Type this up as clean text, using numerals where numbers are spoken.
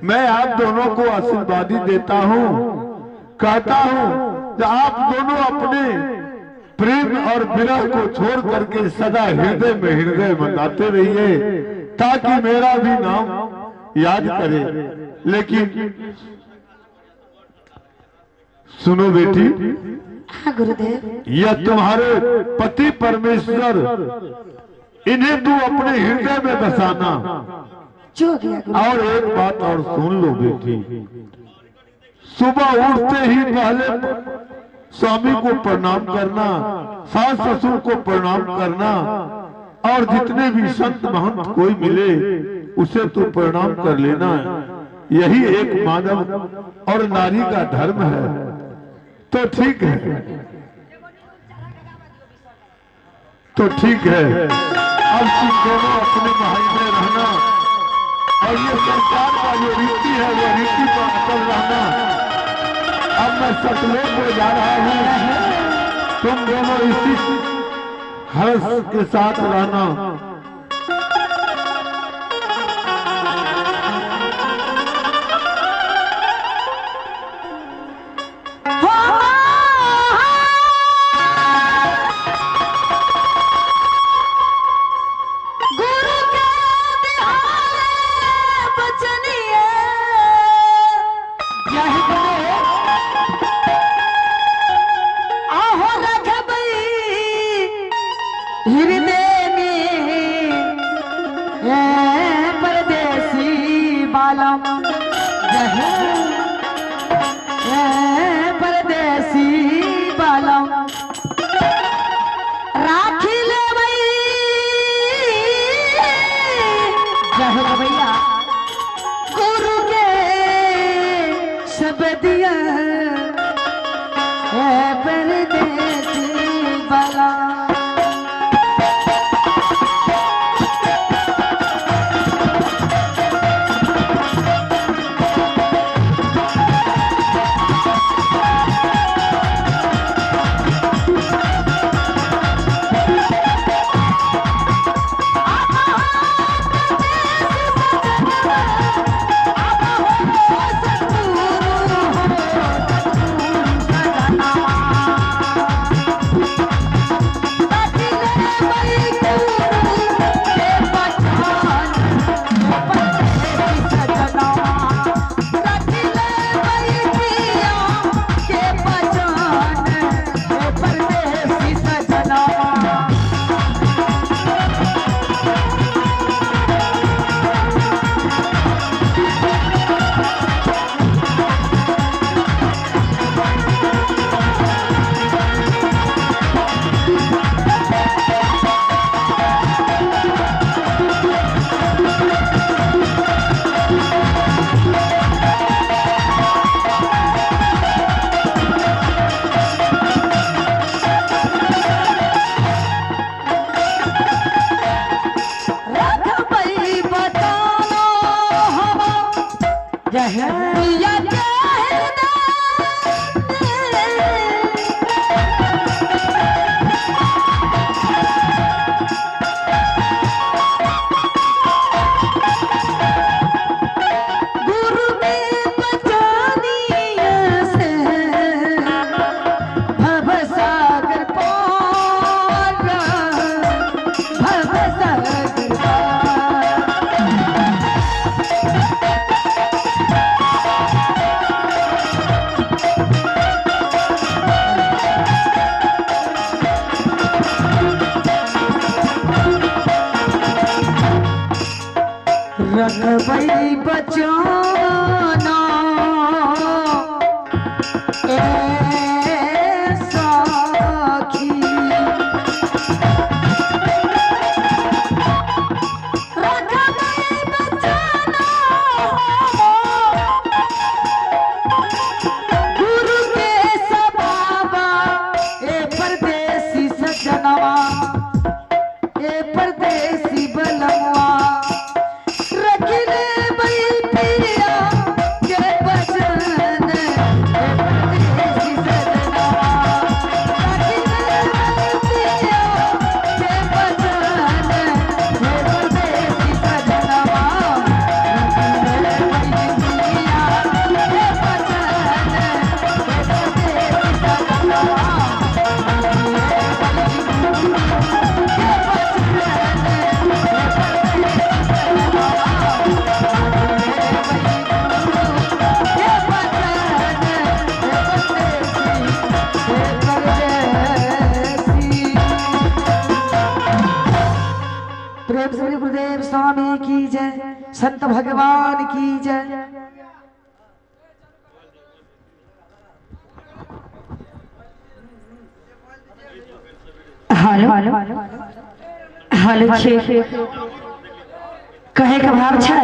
मैं आप दोनों को आशीर्वादी देता हूँ, कहता हूँ कि आप दोनों अपने प्रेम और विरह को छोड़ करके सदा हृदय मनाते रहिए, ताकि मेरा भी नाम याद करे। लेकिन सुनो बेटी, हाँ गुरुदेव, यह तुम्हारे पति परमेश्वर, इन्हें तू अपने हृदय में बसाना। जो गया गुरुदेव। और एक बात और सुन लो बेटी, सुबह उठते ही पहले स्वामी को प्रणाम करना, सास ससुर को प्रणाम करना, और जितने भी संत महंत कोई मिले उसे तू प्रणाम कर लेना। यही एक मानव और नारी का धर्म है। तो ठीक है, तो ठीक है, अब तुम दोनों अपने महल में रहना, और ये संसार का जो रीति है वो रीति पर अटल रहना। अब मैं सतलोक को जा रहा हूँ, तुम दोनों इसी हर्ष के साथ रहना। रखबई बचाना ए साखी, रखबई बचाना गुरु के सबाबा ए परदेसी सजनवा, ए परदेसी बलवा, संत भगवान की जय। हेलो हेलो कहे का भाव छै।